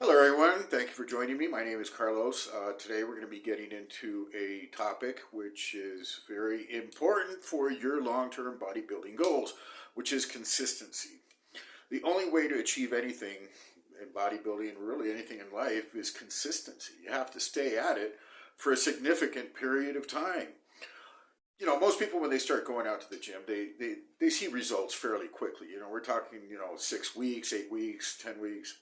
Hello, everyone. Thank you for joining me. My name is Carlos. Today, we're going to be getting into a topic which is very important for your long term bodybuilding goals, which is consistency. The only way to achieve anything in bodybuilding, really anything in life, is consistency. You have to stay at it for a significant period of time. Most people, when they start going out to the gym, they see results fairly quickly. We're talking, 6 weeks, 8 weeks, 10 weeks.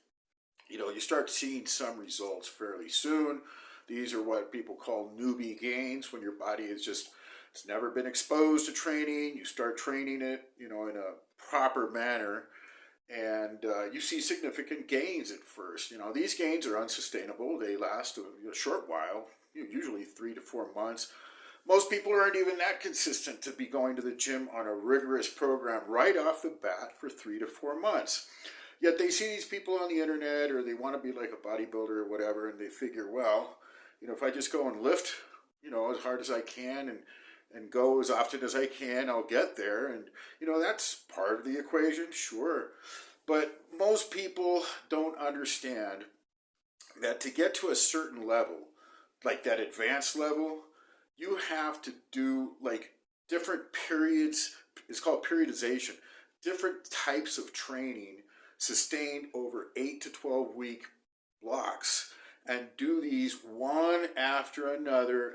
You start seeing some results fairly soon. These are what people call newbie gains, when your body is just, it's never been exposed to training. You start training it, in a proper manner, and you see significant gains at first. These gains are unsustainable. They last a short while, usually 3 to 4 months. Most people aren't even that consistent to be going to the gym on a rigorous program right off the bat for 3 to 4 months. Yet they see these people on the internet, or they want to be like a bodybuilder or whatever, and they figure, well, if I just go and lift, as hard as I can, and go as often as I can, I'll get there. And, that's part of the equation, sure. But most people don't understand that to get to a certain level, like that advanced level, you have to do like different periods. It's called periodization, different types of training sustained over 8 to 12 week blocks, and do these one after another,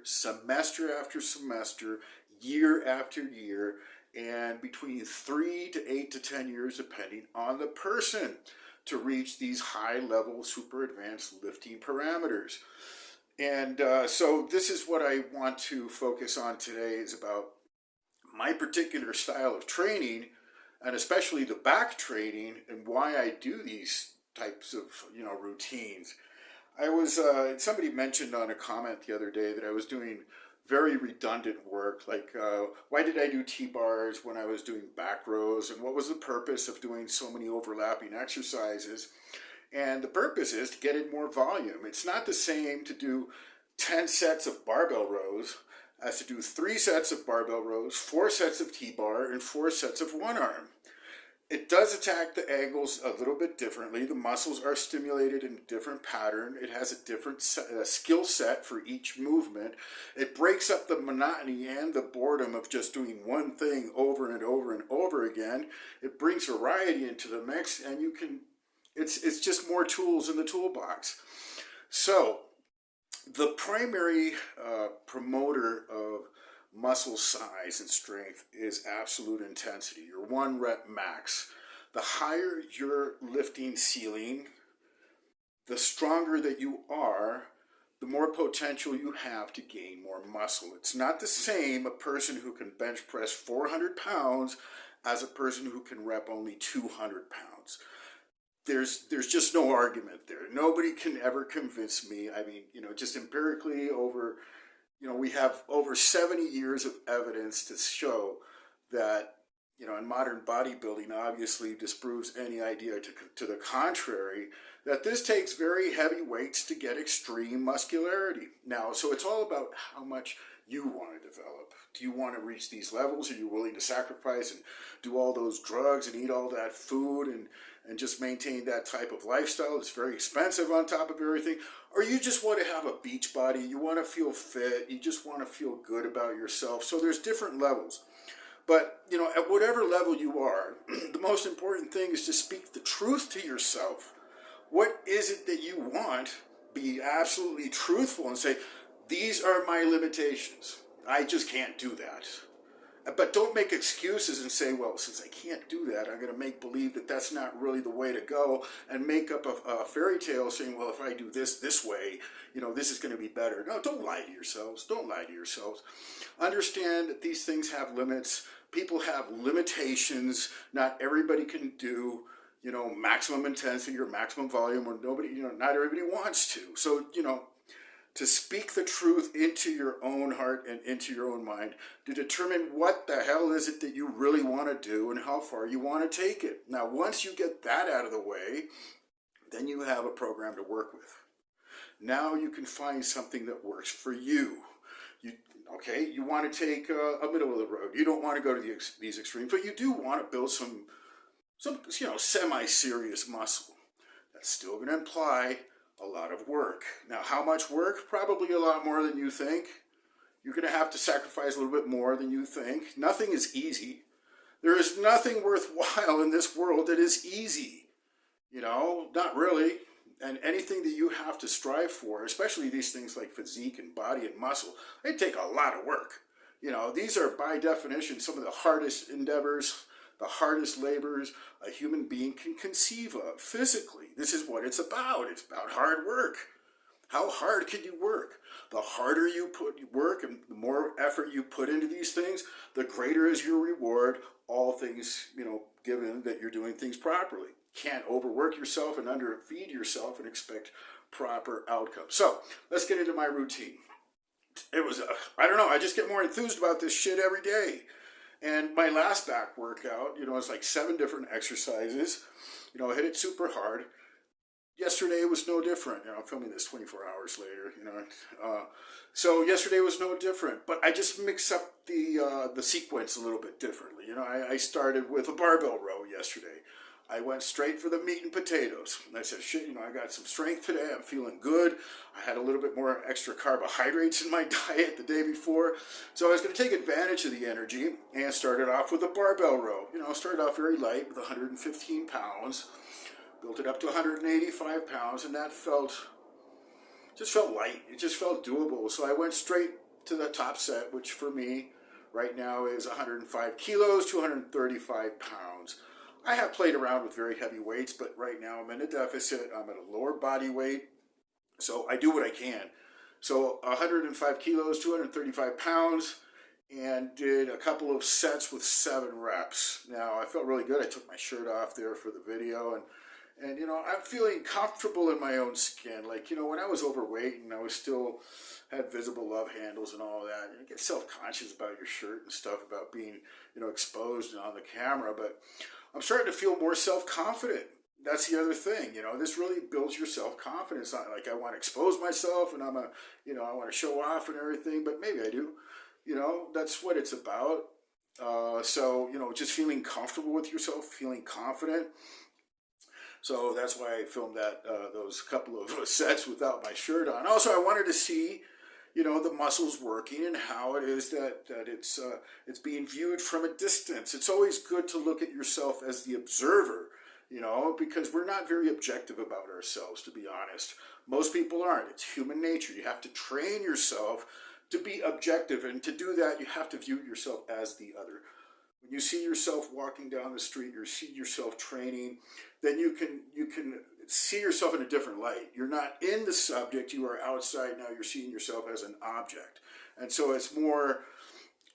semester after semester, year after year, and between 3 to 8 to 10 years, depending on the person, to reach these high level, super advanced lifting parameters. And so this is what I want to focus on today, is about my particular style of training, and especially the back training, and why I do these types of routines. I was somebody mentioned on a comment the other day that I was doing very redundant work, like why did I do T-bars when I was doing back rows, and what was the purpose of doing so many overlapping exercises? And the purpose is to get in more volume. It's not the same to do 10 sets of barbell rows as to do 3 sets of barbell rows, 4 sets of T-bar, and 4 sets of one arm. It does attack the angles a little bit differently. The muscles are stimulated in a different pattern. It has a different skill set for each movement. It breaks up the monotony and the boredom of just doing one thing over and over and over again. It brings variety into the mix, and it's just more tools in the toolbox. So the primary promoter of muscle size and strength is absolute intensity, your 1 rep max. The higher your lifting ceiling, the stronger that you are, the more potential you have to gain more muscle. It's not the same a person who can bench press 400 pounds as a person who can rep only 200 pounds. There's just no argument there. Nobody can ever convince me. I mean, just empirically over, we have over 70 years of evidence to show that, in modern bodybuilding, obviously disproves any idea to the contrary, that this takes very heavy weights to get extreme muscularity. Now, so it's all about how much you want to develop. Do you want to reach these levels? Are you willing to sacrifice and do all those drugs and eat all that food and just maintain that type of lifestyle? It's very expensive on top of everything. Or you just want to have a beach body, you want to feel fit, you just want to feel good about yourself. So there's different levels. But, at whatever level you are, the most important thing is to speak the truth to yourself. What is it that you want? Be absolutely truthful and say, these are my limitations. I just can't do that. But don't make excuses and say, well, since I can't do that, I'm going to make believe that that's not really the way to go, and make up a fairy tale saying, well, if I do this way, this is going to be better. No, don't lie to yourselves. Don't lie to yourselves. Understand that these things have limits. People have limitations. Not everybody can do, maximum intensity or maximum volume, or not everybody wants to. So, to speak the truth into your own heart and into your own mind, to determine what the hell is it that you really want to do and how far you want to take it. Now, once you get that out of the way, then you have a program to work with. Now you can find something that works for you. You want to take a middle of the road. You don't want to go to these extremes, but you do want to build some semi-serious muscle. That's still going to imply a lot of work. Now, how much work? Probably a lot more than you think. You're going to have to sacrifice a little bit more than you think. Nothing is easy. There is nothing worthwhile in this world that is easy. Not really. And anything that you have to strive for, especially these things like physique and body and muscle, they take a lot of work. These are by definition some of the hardest endeavors, the hardest labors a human being can conceive of physically. This is what it's about. It's about hard work. How hard can you work? The harder you work and the more effort you put into these things, the greater is your reward, all things, given that you're doing things properly. Can't overwork yourself and underfeed yourself and expect proper outcomes. So let's get into my routine. I don't know, I just get more enthused about this shit every day. And my last back workout, it's like 7 different exercises. I hit it super hard. Yesterday was no different. I'm filming this 24 hours later. So yesterday was no different. But I just mix up the sequence a little bit differently. I started with a barbell row yesterday. I went straight for the meat and potatoes. And I said, shit, I got some strength today. I'm feeling good. I had a little bit more extra carbohydrates in my diet the day before. So I was going to take advantage of the energy and started off with a barbell row. Started off very light with 115 pounds. Built it up to 185 pounds, and that just felt light. It just felt doable. So I went straight to the top set, which for me right now is 105 kilos, 235 pounds. I have played around with very heavy weights, but right now I'm in a deficit. I'm at a lower body weight, so I do what I can. So 105 kilos, 235 pounds, and did a couple of sets with 7 reps. Now, I felt really good. I took my shirt off there for the video, and I'm feeling comfortable in my own skin. Like, when I was overweight and I was still had visible love handles and all that, you get self-conscious about your shirt and stuff, about being, exposed on the camera, but I'm starting to feel more self-confident. That's the other thing, this really builds your self-confidence. Not like I want to expose myself and I want to show off and everything, but maybe I do. That's what it's about. So, just feeling comfortable with yourself, feeling confident. So that's why I filmed those couple of sets without my shirt on. Also, I wanted to see, the muscles working and how it is that it's being viewed from a distance. It's always good to look at yourself as the observer, because we're not very objective about ourselves, to be honest. Most people aren't. It's human nature. You have to train yourself to be objective, and to do that, you have to view yourself as the other. When you see yourself walking down the street, you see yourself training, then you can see yourself in a different light. You're not in the subject, you are outside now, you're seeing yourself as an object. And so it's more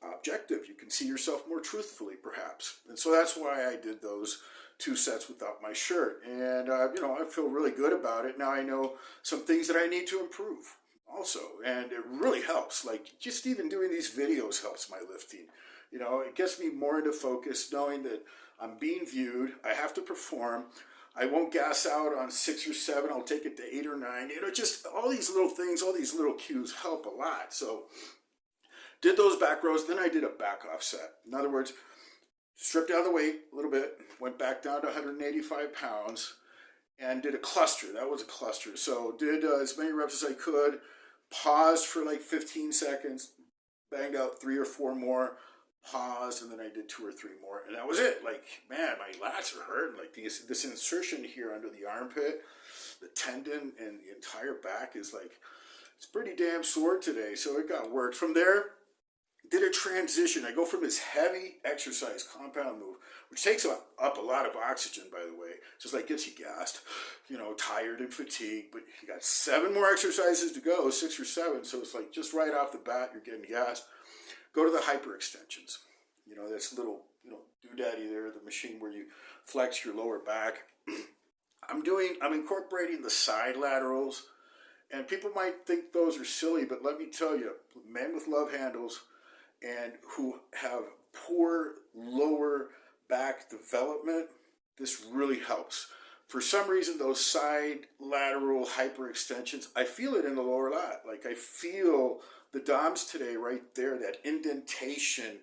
objective. You can see yourself more truthfully, perhaps. And so that's why I did those 2 sets without my shirt. And, I feel really good about it. Now I know some things that I need to improve also. And it really helps. Like, just even doing these videos helps my lifting. It gets me more into focus, knowing that I'm being viewed. I have to perform. I won't gas out on 6 or 7. I'll take it to 8 or 9. Just all these little things, all these little cues help a lot. So did those back rows. Then I did a back off set. In other words, stripped down the weight a little bit, went back down to 185 pounds, and did a cluster. That was a cluster. So did as many reps as I could, paused for like 15 seconds, banged out 3 or 4 more, paused, and then I did 2 or 3 more, and that was it. Like, man, my lats are hurting. Like this insertion here under the armpit, the tendon, and the entire back is like, it's pretty damn sore today. So it got worked. From there, did a transition. I go from this heavy exercise, compound move, which takes up a lot of oxygen, by the way. Just like gets you gassed, tired and fatigued. But you got 7 more exercises to go, 6 or 7. So it's like just right off the bat, you're getting gassed. Go to the hyperextensions. That's little, doodaddy there, the machine where you flex your lower back. I'm incorporating the side laterals, and people might think those are silly, but let me tell you, men with love handles and who have poor lower back development, this really helps. For some reason, those side lateral hyperextensions, I feel it in the lower lat. Like, I feel the DOMs today right there, that indentation,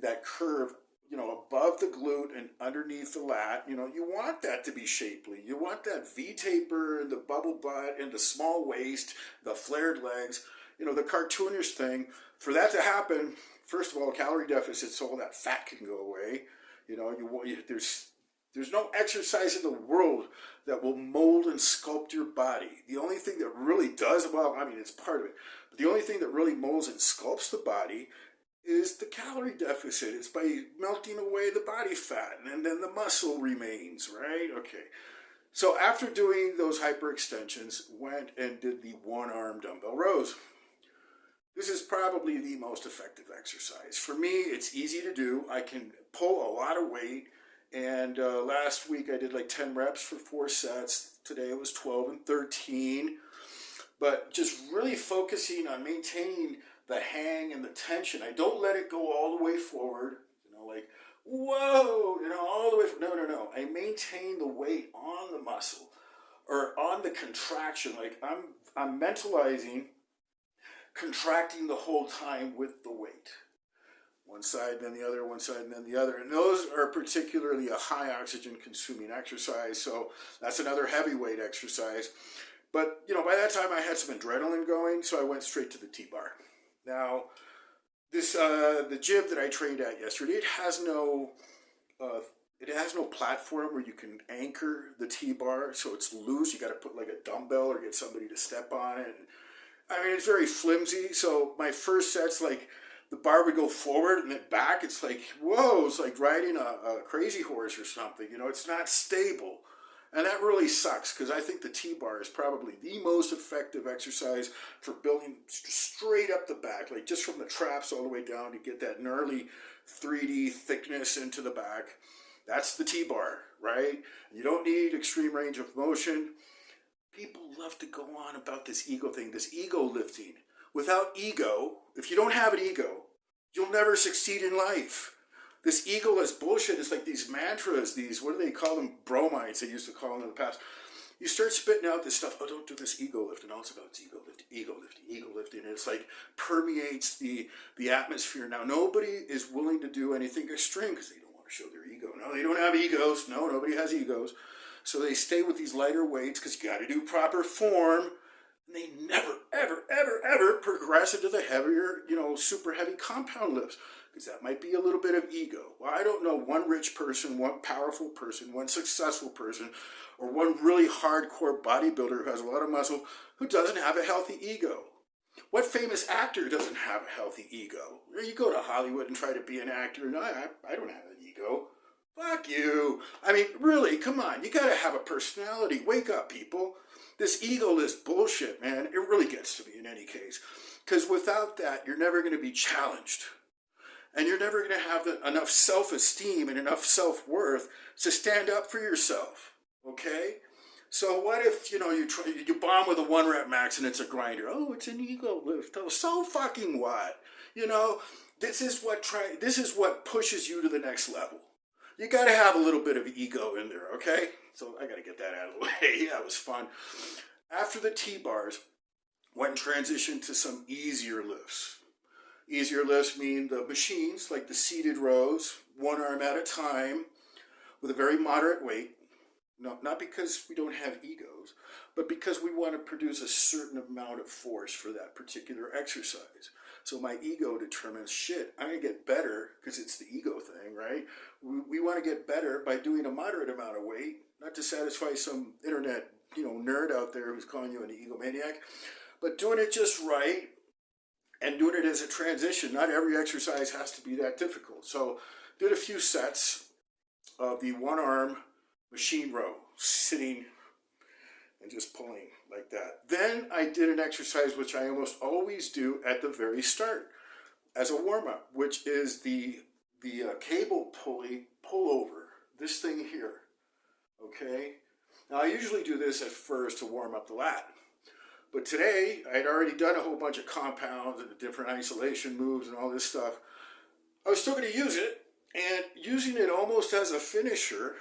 that curve above the glute and underneath the lat. You want that to be shapely. You want that V taper and the bubble butt and the small waist, the flared legs, the cartoonish thing. For that to happen, first of all, calorie deficit, so all that fat can go away. There's no exercise in the world that will mold and sculpt your body. The only thing that really does, well, I mean, it's part of it, but the only thing that really molds and sculpts the body is the calorie deficit. It's by melting away the body fat, and then the muscle remains, right? Okay. So after doing those hyperextensions, went and did the one-arm dumbbell rows. This is probably the most effective exercise. For me, it's easy to do. I can pull a lot of weight, and last week I did like 10 reps for 4 sets. Today it was 12 and 13. But just really focusing on maintaining the hang and the tension. I don't let it go all the way forward, like, whoa, all the way forward. No. I maintain the weight on the muscle or on the contraction. Like I'm mentalizing contracting the whole time with the weight. One side, then the other, one side, and then the other. And those are particularly a high oxygen consuming exercise. So that's another heavyweight exercise. But, by that time I had some adrenaline going, so I went straight to the T-bar. Now, the gym that I trained at yesterday, it has no platform where you can anchor the T-bar, so it's loose. You got to put like a dumbbell or get somebody to step on it. I mean, it's very flimsy. So my first set's like the bar would go forward and then back. It's like, whoa, it's like riding a crazy horse or something. It's not stable. And that really sucks because I think the T-bar is probably the most effective exercise for building straight up the back, like just from the traps all the way down to get that gnarly 3D thickness into the back. That's the T-bar, right? You don't need extreme range of motion. People love to go on about this ego thing, this ego lifting. Without ego, if you don't have an ego, you'll never succeed in life. This egoless bullshit is like these mantras, what do they call them? Bromides, they used to call them in the past. You start spitting out this stuff, don't do this ego lift, and all it's about is ego lifting, and it's like permeates the atmosphere. Now, nobody is willing to do anything extreme because they don't want to show their ego. No, they don't have egos. No, nobody has egos. So they stay with these lighter weights because you got to do proper form. And they never, ever, ever, ever progress into the heavier, super heavy compound lifts. Because that might be a little bit of ego. Well, I don't know one rich person, one powerful person, one successful person, or one really hardcore bodybuilder who has a lot of muscle who doesn't have a healthy ego. What famous actor doesn't have a healthy ego? You go to Hollywood and try to be an actor. No, I don't have an ego. Fuck you. I mean, really, come on. You got to have a personality. Wake up, people. This egoless bullshit, man, it really gets to me in any case. Because without that, you're never going to be challenged. And you're never going to have enough self-esteem and enough self-worth to stand up for yourself. Okay? So what if, you bomb with a 1-rep max and it's a grinder? Oh, it's an ego lift. Oh, so fucking what? This is what pushes you to the next level. You got to have a little bit of ego in there, okay? So I got to get that out of the way. That was fun. After the T-bars, went and transitioned to some easier lifts. Easier lifts mean the machines, like the seated rows, one arm at a time, with a very moderate weight. No, not because we don't have egos, but because we want to produce a certain amount of force for that particular exercise. So my ego determines, shit, I'm going to get better, because it's the ego thing, right? We want to get better by doing a moderate amount of weight, not to satisfy some internet, nerd out there who's calling you an egomaniac, but doing it just right and doing it as a transition. Not every exercise has to be that difficult. So did a few sets of the one-arm machine row, sitting and just pulling like that. Then I did an exercise which I almost always do at the very start as a warm-up, which is the cable pulley pullover, this thing here, okay? Now I usually do this at first to warm up the lat, but today I had already done a whole bunch of compounds and the different isolation moves and all this stuff. I was still going to use it, and using it almost as a finisher,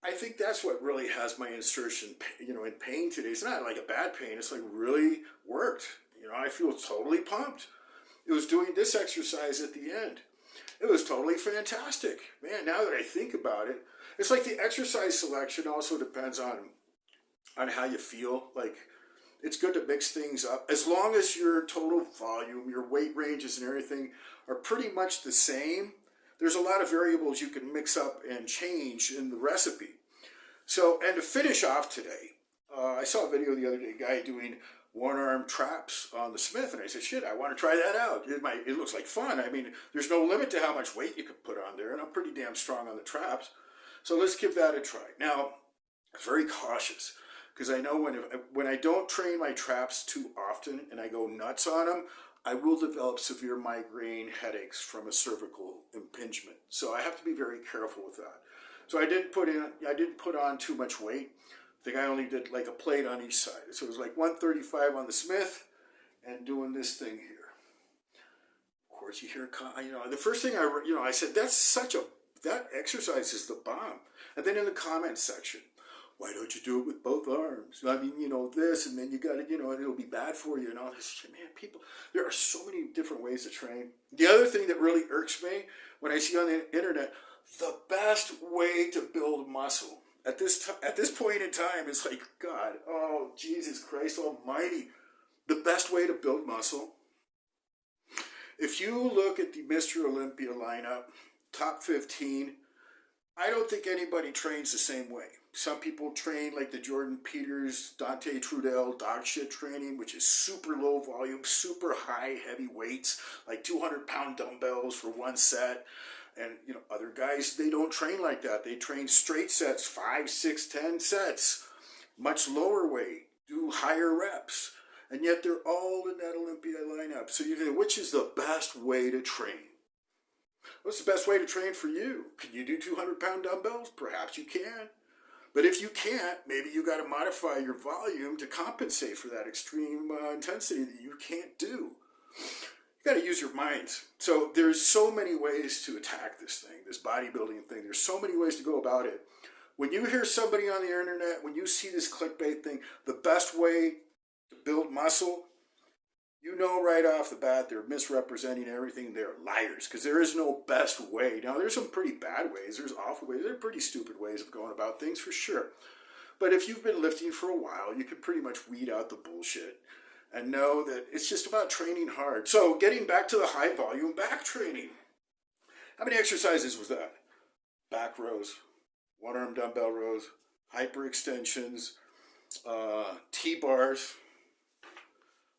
I think that's what really has my insertion, in pain today. It's not like a bad pain. It's like really worked. I feel totally pumped. It was doing this exercise at the end. It was totally fantastic. Man, now that I think about it, it's like the exercise selection also depends on how you feel. Like, it's good to mix things up. As long as your total volume, your weight ranges and everything are pretty much the same, there's a lot of variables you can mix up and change in the recipe. So, and to finish off today, I saw a video the other day, a guy doing one-arm traps on the Smith, and I said, shit, I want to try that out. It looks like fun. I mean, there's no limit to how much weight you could put on there, and I'm pretty damn strong on the traps. So let's give that a try. Now, I'm very cautious, because I know when I don't train my traps too often and I go nuts on them, I will develop severe migraine headaches from a cervical impingement. So I have to be very careful with that. So I didn't put on too much weight. I think I only did like a plate on each side. So it was like 135 on the Smith and doing this thing here. Of course, you hear, the first thing I said, that exercise is the bomb. And then in the comments section, why don't you do it with both arms? I mean, this, and then you got to, and it'll be bad for you and all this shit. Man, people, there are so many different ways to train. The other thing that really irks me when I see on the internet, the best way to build muscle at this point in time is like, God, oh, Jesus Christ almighty. The best way to build muscle, if you look at the Mr. Olympia lineup, top 15, I don't think anybody trains the same way. Some people train like the Jordan Peters, Dante Trudell dog shit training, which is super low volume, super high heavy weights, like 200-pound dumbbells for one set. And, other guys, they don't train like that. They train straight sets, 5, 6, 10 sets, much lower weight, do higher reps. And yet they're all in that Olympia lineup. So you think, which is the best way to train? What's the best way to train for you? Can you do 200-pound dumbbells? Perhaps you can. But if you can't, maybe you got to modify your volume to compensate for that extreme intensity that you can't do. You got to use your minds. So there's so many ways to attack this thing, this bodybuilding thing. There's so many ways to go about it. When you hear somebody on the internet, when you see this clickbait thing, the best way to build muscle, you know right off the bat they're misrepresenting everything. They're liars, because there is no best way. Now, there's some pretty bad ways. There's awful ways. There are pretty stupid ways of going about things, for sure. But if you've been lifting for a while, you can pretty much weed out the bullshit and know that it's just about training hard. So getting back to the high volume back training. How many exercises was that? Back rows, one-arm dumbbell rows, hyperextensions, T-bars,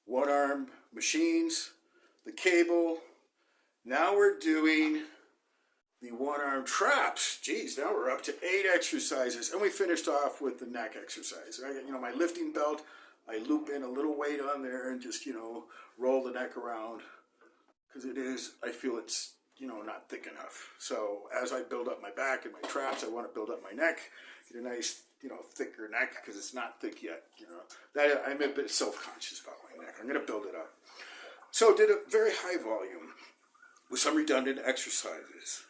one-arm machines, the cable. Now we're doing the one-arm traps. Geez, now we're up to 8 exercises. And we finished off with the neck exercise. My lifting belt, I loop in a little weight on there and just, roll the neck around. Because I feel it's, not thick enough. So as I build up my back and my traps, I want to build up my neck, get a nice, thicker neck, because it's not thick yet. That I'm a bit self-conscious about my neck. I'm going to build it up. So did a very high volume with some redundant exercises.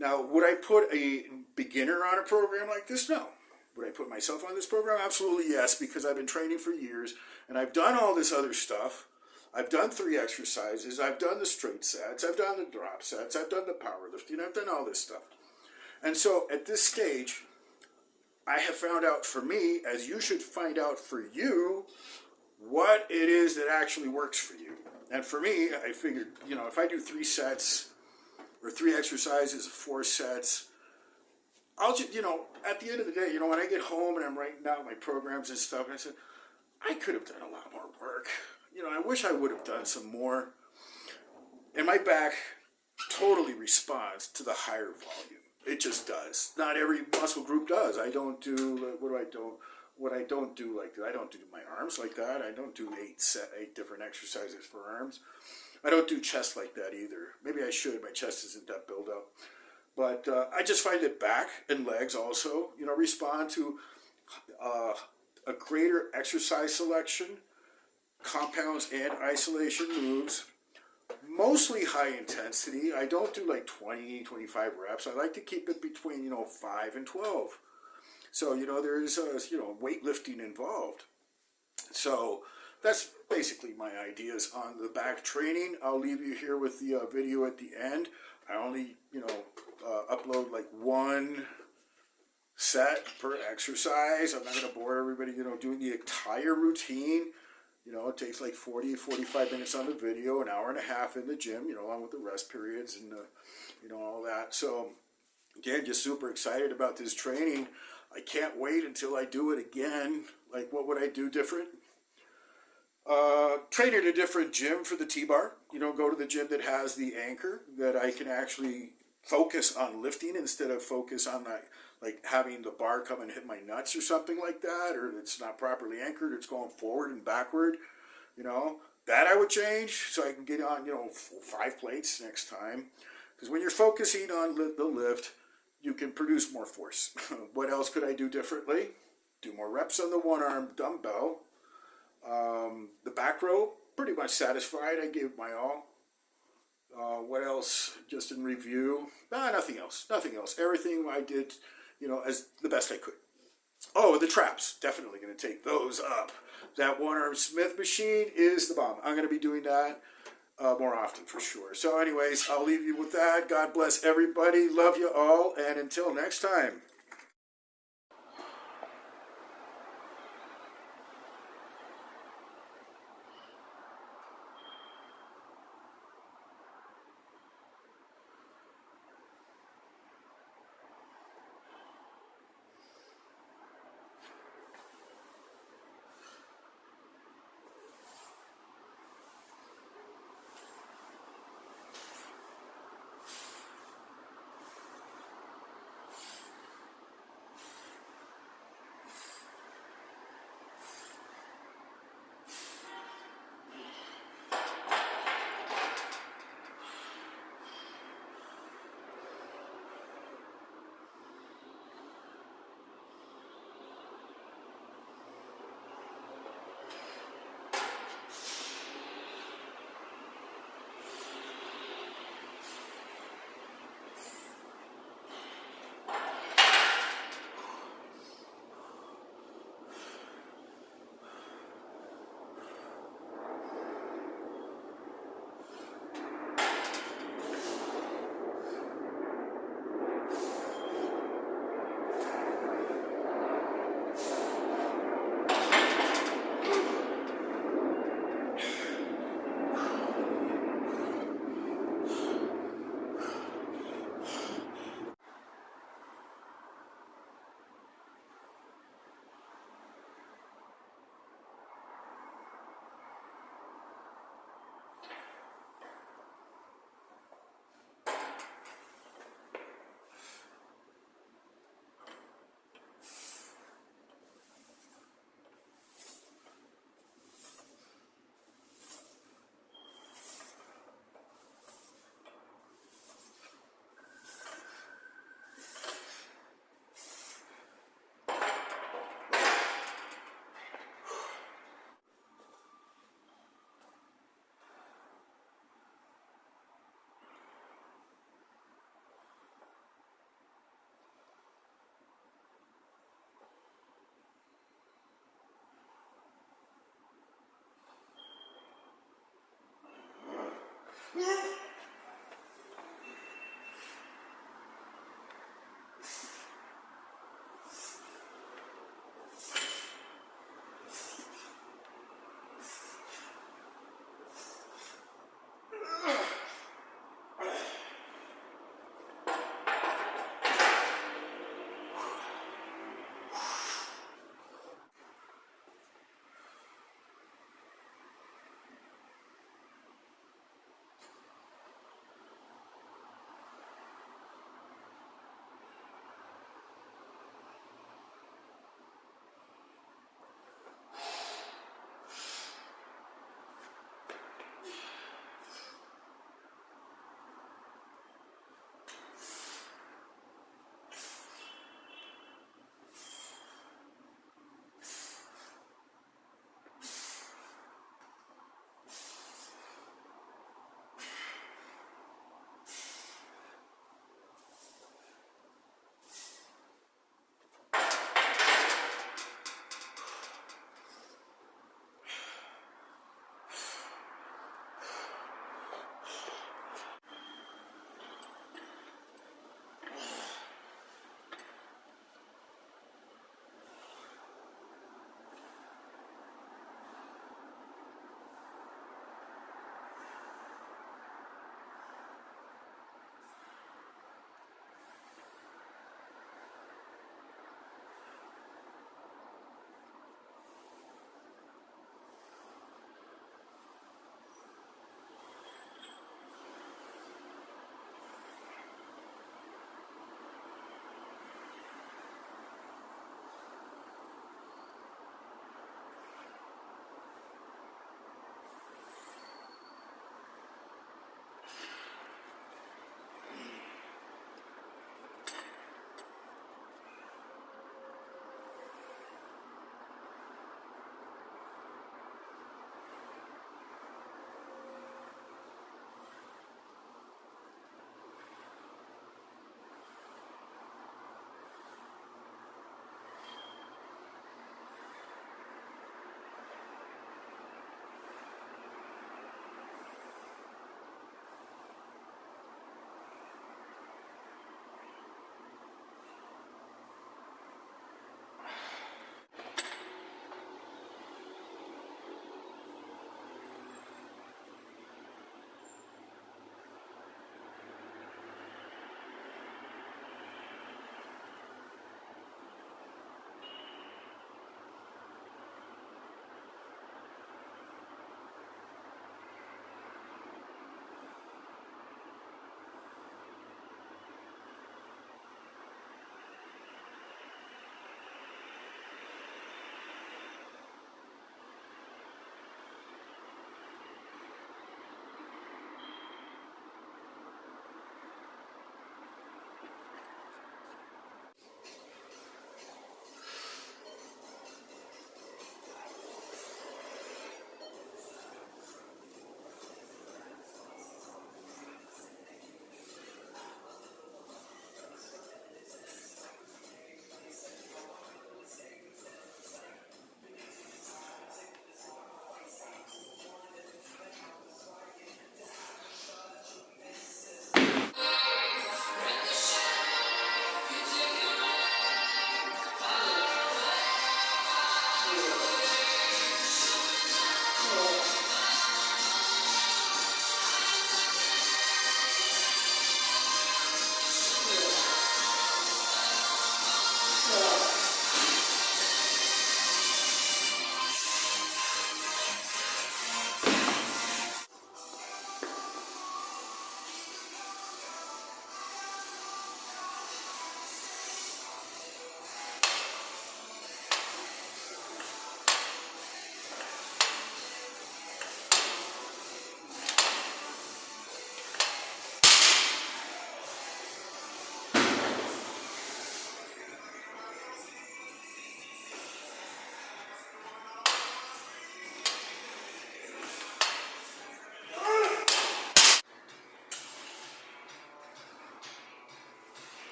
Now, would I put a beginner on a program like this? No. Would I put myself on this program? Absolutely yes, because I've been training for years, and I've done all this other stuff. I've done 3 exercises. I've done the straight sets. I've done the drop sets. I've done the powerlifting. I've done all this stuff. And so at this stage, I have found out for me, as you should find out for you, what it is that actually works for you. And for me, I figured, if I do 3 sets or 3 exercises, 4 sets, I'll just, at the end of the day, when I get home and I'm writing out my programs and stuff, and I said, I could have done a lot more work. I wish I would have done some more. And my back totally responds to the higher volume. It just does. Not every muscle group does. I don't do, what I don't do like that. I don't do my arms like that. I don't do 8 different exercises for arms. I don't do chest like that either. Maybe I should. My chest isn't that built up. But I just find that back and legs also, respond to a greater exercise selection, compounds and isolation moves, mostly high intensity. I don't do like 20, 25 reps. I like to keep it between, 5 and 12. So, there's, weightlifting involved. So that's basically my ideas on the back training. I'll leave you here with the video at the end. I only, upload like one set per exercise. I'm not going to bore everybody, doing the entire routine. It takes like 40, 45 minutes on the video, an hour and a half in the gym, along with the rest periods and, all that. So, again, just super excited about this training. I can't wait until I do it again. Like, what would I do different? Train at a different gym for the T-bar. Go to the gym that has the anchor that I can actually focus on lifting instead of focus on like having the bar come and hit my nuts or something like that, or it's not properly anchored, it's going forward and backward. That I would change so I can get on, 5 plates next time. Because when you're focusing on the lift, you can produce more force. What else could I do differently? Do more reps on the one-arm dumbbell. The back row, pretty much satisfied. I gave my all. What else? Just in review? Nothing else. Nothing else. Everything I did, as the best I could. Oh, the traps. Definitely going to take those up. That one-arm Smith machine is the bomb. I'm going to be doing that more often for sure. So anyways, I'll leave you with that. God bless everybody. Love you all. And until next time.